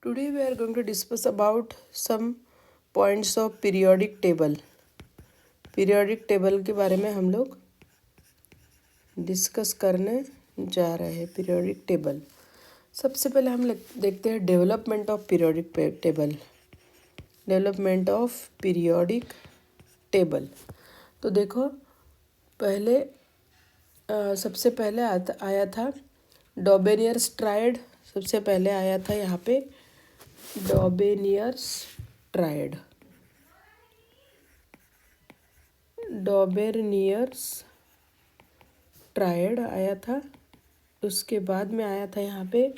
Today we are going to discuss about some points of periodic table. Periodic table के बारे में हम लोग डिस्कस करने जा रहे हैं। पीरियोडिक टेबल सबसे पहले हम देखते हैं development of periodic table. Development of periodic table तो देखो, पहले सबसे पहले आया था डॉबेनियर्स ट्रायड। सबसे पहले आया था यहाँ पे डॉबेनियर्स ट्रायड। डॉबेनियर्स ट्रायड आया था। उसके बाद में आया था यहाँ पे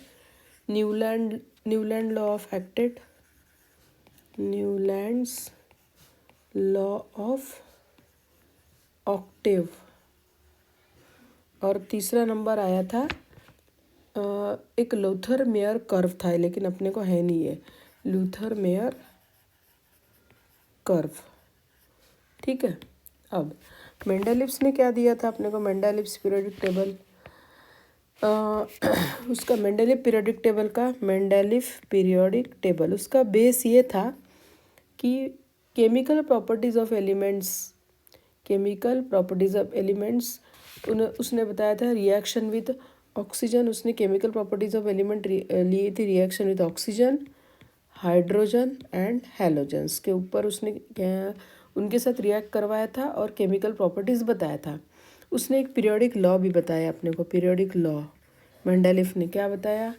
Newland law of octave. Newlands law of octave. और तीसरा नंबर आया था एक लूथर मेयर कर्व था, लेकिन अपने को है नहीं है लूथर मेयर कर्व। ठीक है। अब मेंडेलिव्स ने क्या दिया था अपने को? मेंडेलिव्स पीरियोडिक टेबल। उसका मेंडेलिव पीरियोडिक टेबल का मेंडेलिव पीरियोडिक टेबल उसका बेस ये था कि chemical properties of elements. Chemical properties of elements उसने बताया था रिएक्शन विद ऑक्सीजन। उसने केमिकल प्रॉपर्टीज़ ऑफ एलिमेंट लिए थी reaction with oxygen, hydrogen and halogens के ऊपर उसने उनके साथ रिएक्ट करवाया था और केमिकल प्रॉपर्टीज़ बताया था। उसने एक पीरियोडिक लॉ भी बताया अपने को। पीरियोडिक लॉ मेंडेलिव ने क्या बताया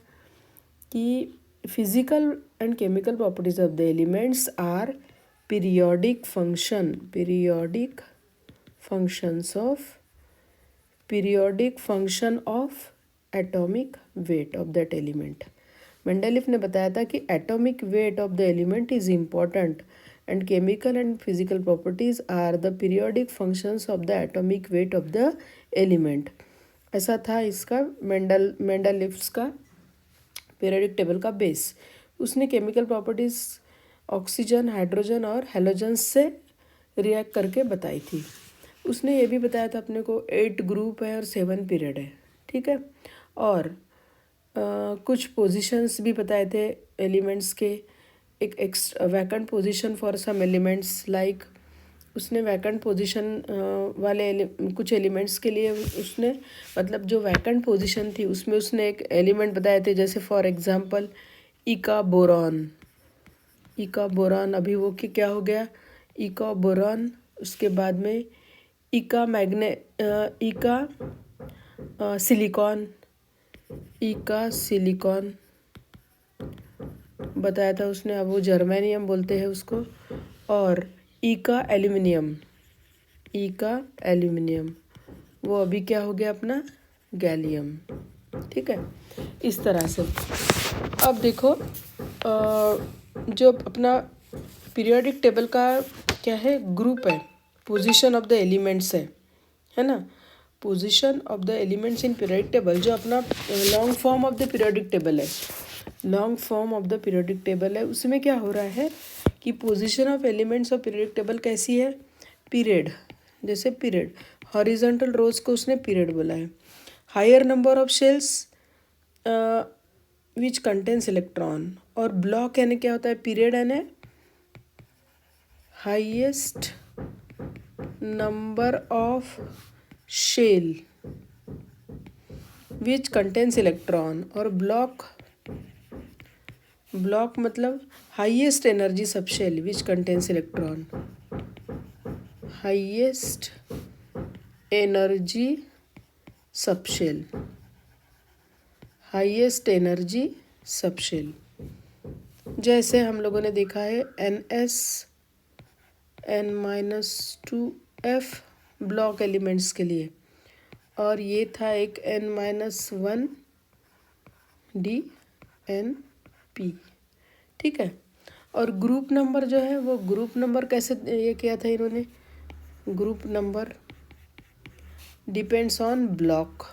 कि physical and chemical properties of the elements are periodic function of atomic weight of that element. Mendeleev ने बताया था कि atomic weight of the element is important and chemical and physical properties are the periodic functions of the atomic weight of the element. ऐसा था इसका Mendeleev's का periodic table का base. उसने केमिकल प्रॉपर्टीज ऑक्सीजन, हाइड्रोजन और halogen से react करके बताई थी। उसने ये भी बताया था अपने को 8 ग्रुप है और 7 पीरियड है। ठीक है। और कुछ पोजीशंस भी बताए थे एलिमेंट्स के। एक vacant position for some elements like उसने वैकेंट पोजीशन वाले कुछ एलिमेंट्स के लिए उसने मतलब जो वैकेंट पोजीशन थी उसमें उसने एक एलिमेंट बताए थे, जैसे फॉर एग्जांपल इका बोरॉन। इका बोरॉन अभी वो कि क्या हो गया इका बोरॉन। उसके बाद में इका सिलिकॉन। इका सिलिकॉन बताया था उसने, अब वो जर्मेनियम बोलते हैं उसको। और इका एल्यूमिनियम वो अभी क्या हो गया अपना गैलियम। ठीक है। इस तरह से अब देखो जो अपना पीरियोडिक टेबल का क्या है ग्रुप है, पोजीशन ऑफ द एलिमेंट्स है ना। Position of the elements in periodic table जो अपना long form of the periodic table है। Long form of the periodic table है उसमें क्या हो रहा है कि position of elements of periodic table कैसी है? पीरियड, जैसे पीरियड हॉरिजॉन्टल रोज को उसने पीरियड बोला है। Higher number of shells which contains electron. और ब्लॉक यानी क्या होता है? पीरियड यानी highest number of shell which contains electron. और ब्लॉक मतलब highest energy subshell which contains electron. Highest energy subshell, highest energy subshell. जैसे हम लोगों ने देखा है N-2F ब्लॉक एलिमेंट्स के लिए, और ये था एक N-1DNP। ठीक है। और ग्रुप नंबर जो है वो ग्रुप नंबर कैसे ये किया था इन्होंने? Group number depends on block.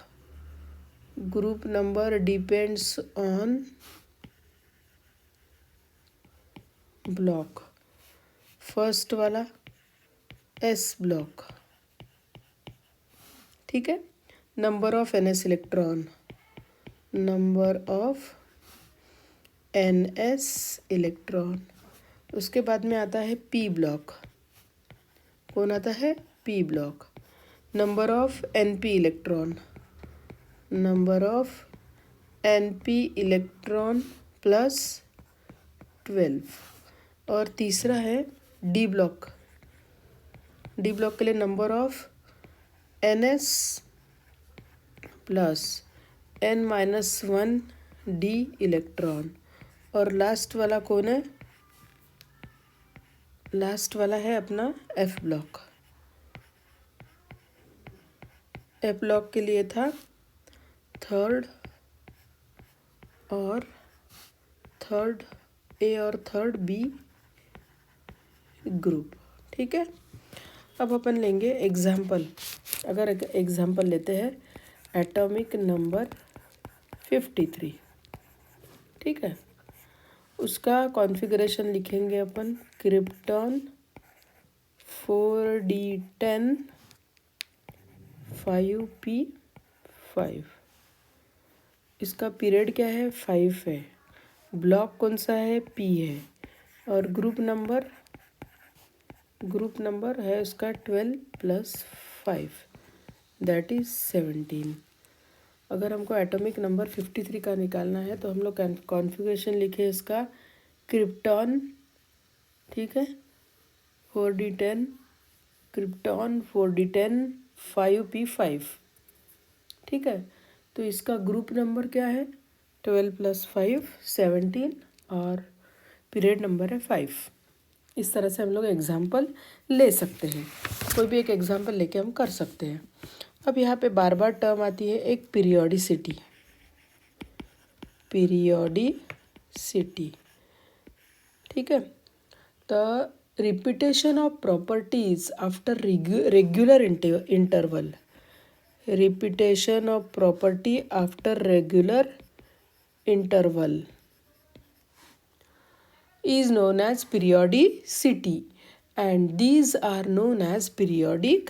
Group number depends on block. First वाला एस ब्लॉक। ठीक है। Number of NS electron, number of NS electron. उसके बाद में आता है P ब्लॉक। कौन आता है? P block. Number of NP electron, number of NP electron plus 12। और तीसरा है D ब्लॉक। D ब्लॉक के लिए number of NS plus N-1 D electron. और लास्ट वाला कौन है? लास्ट वाला है अपना F ब्लॉक। F ब्लॉक के लिए था थर्ड A और थर्ड B ग्रुप। ठीक है, अब अपन लेंगे एग्जाम्पल। अगर एग्जाम्पल लेते हैं एटॉमिक नंबर 53। ठीक है, उसका कॉन्फ़िगरेशन लिखेंगे अपन क्रिप्टॉन 4d10 5p5। इसका पीरियड क्या है? 5 है। ब्लॉक कौन सा है? P है। और ग्रुप नंबर है उसका 12 + 5 दैट इज़ 17। अगर हमको एटॉमिक नंबर 53 का निकालना है तो हम लोग कॉन्फ़िगरेशन लिखे इसका क्रिप्टॉन। ठीक है, 4d10 क्रिप्टॉन 4d10 5p5। ठीक है, तो इसका ग्रुप नंबर क्या है? 12 + 5 17 और पीरियड नंबर है 5। इस तरह से हम लोग एग्जाम्पल ले सकते हैं। कोई भी एक एग्जाम्पल लेके हम कर सकते हैं। अब यहाँ पे बार बार टर्म आती है एक पीरियोडिसिटी। ठीक है, the repetition of properties after regular interval. Repetition of property after regular interval is known as periodicity and these are known as periodic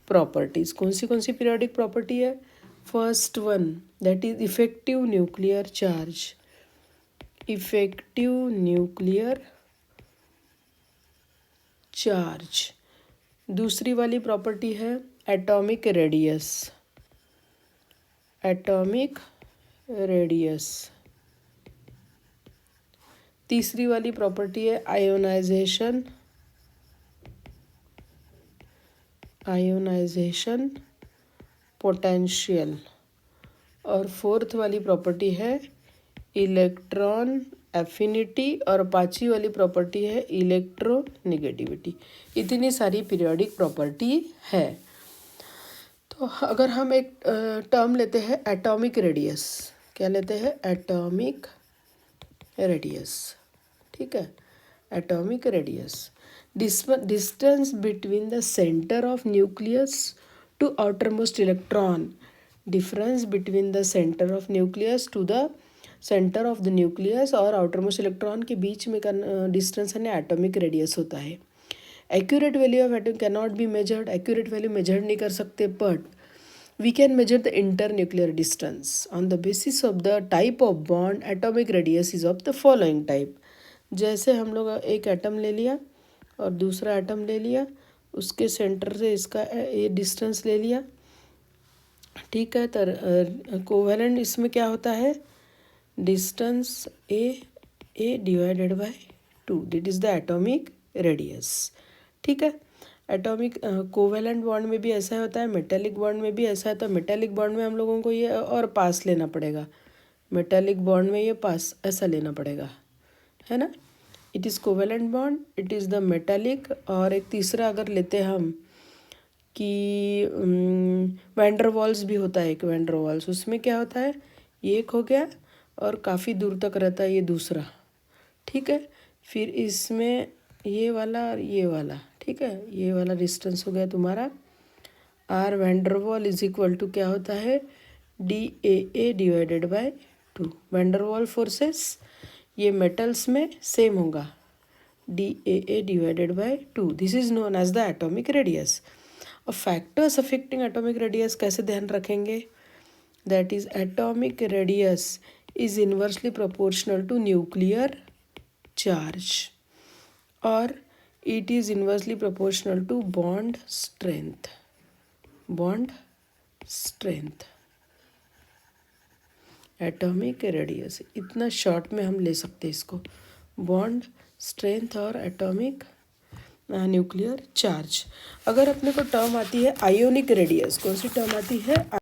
properties. कौन सी periodic property है? First one, that is effective nuclear charge. Effective nuclear charge. दूसरी वाली property है atomic radius. Atomic radius. तीसरी वाली property है ionisation. Ionization potential. और fourth वाली प्रॉपर्टी है इलेक्ट्रॉन एफिनिटी। और पांचवी वाली प्रॉपर्टी है इलेक्ट्रोनेगेटिविटी। इतनी सारी पीरियोडिक प्रॉपर्टी है। तो अगर हम एक टर्म लेते हैं एटॉमिक रेडियस। क्या लेते हैं? Atomic radius. ठीक है, atomic radius distance between the centre of nucleus to outermost electron. Difference between the centre of nucleus to the centre of the nucleus और आउटरमोस्ट इलेक्ट्रॉन के बीच में डिस्टेंस है एटॉमिक रेडियस होता है। Accurate value of atom can not be measured. Accurate value measure नहीं कर सकते, but we can measure the internuclear distance on the basis of the type of bond. Atomic radius is of the following type. जैसे हम लोग एक atom ले लिया और दूसरा एटम ले लिया, उसके सेंटर से इसका ये डिस्टेंस ले लिया। ठीक है, तो कोवेलेंट इसमें क्या होता है? Distance A divided by 2, that is the atomic radius. ठीक है, एटॉमिक कोवेलेंट बॉन्ड में भी ऐसा होता है, मेटेलिक बॉन्ड में भी ऐसा है। तो मेटेलिक बॉन्ड में हम लोगों को ये और पास लेना पड़ेगा। मेटेलिक बॉन्ड में ये पास ऐसा लेना पड़ेगा, है ना। It is covalent bond, it is the metallic. और एक तीसरा अगर लेते हैं हम कि वैंडरवाल्स भी होता है, एक वैंडरवाल्स, उसमें क्या होता है? ये एक हो गया और काफ़ी दूर तक रहता है ये दूसरा। ठीक है, फिर इसमें ये वाला और ये वाला। ठीक है, ये वाला डिस्टेंस हो गया तुम्हारा R van der Waal is equal to क्या होता है? DAA divided by 2। Van der Waal forces ये मेटल्स में सेम होगा, DAA divided by 2। This is known as the atomic radius. और फैक्टर्स अफेक्टिंग एटॉमिक रेडियस कैसे ध्यान रखेंगे? That is atomic radius is inversely proportional to nuclear charge और it is inversely proportional to bond strength. Atomic radius, इतना short में हम ले सकते हैं इसको, बॉन्ड स्ट्रेंथ और एटॉमिक न्यूक्लियर चार्ज। अगर अपने को टर्म आती है आयोनिक रेडियस, कौन सी टर्म आती है?